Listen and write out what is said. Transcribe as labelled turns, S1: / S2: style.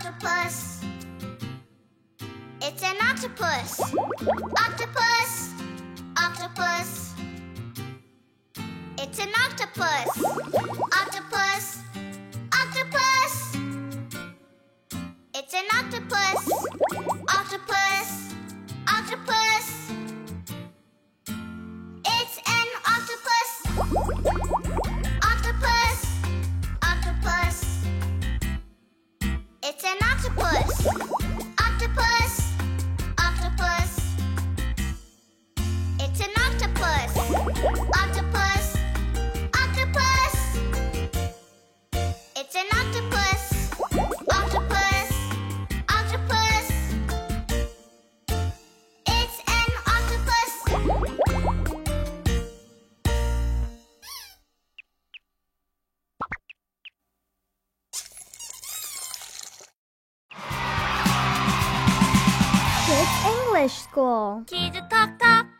S1: octopus. It's an octopus. Octopus, octopus. It's an octopus. Octopus, octopus. It's an octopus. Octopus, octopus. It's an octopus. Octopus, octopus. It's an octopus. Octopus, octopus. It's an octopus. Octopus, octopus. It's an octopus. Octopus, octopus. It's an octopus.
S2: Kids English School.
S1: Kids talk talk.